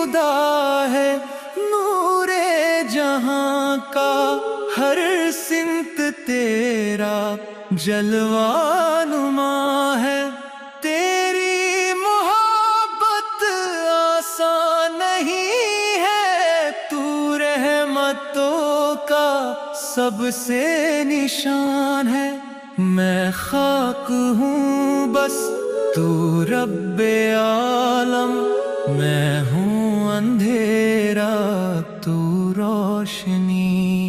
خدا ہے، نور جہاں کا ہر سمت تیرا جلوہ نما ہے۔ تیری محبت آسان نہیں ہے، تو رحمتوں کا سب سے نشان ہے۔ میں خاک ہوں بس تو رب عالم، میں ہوں اندھیرا تو روشنی۔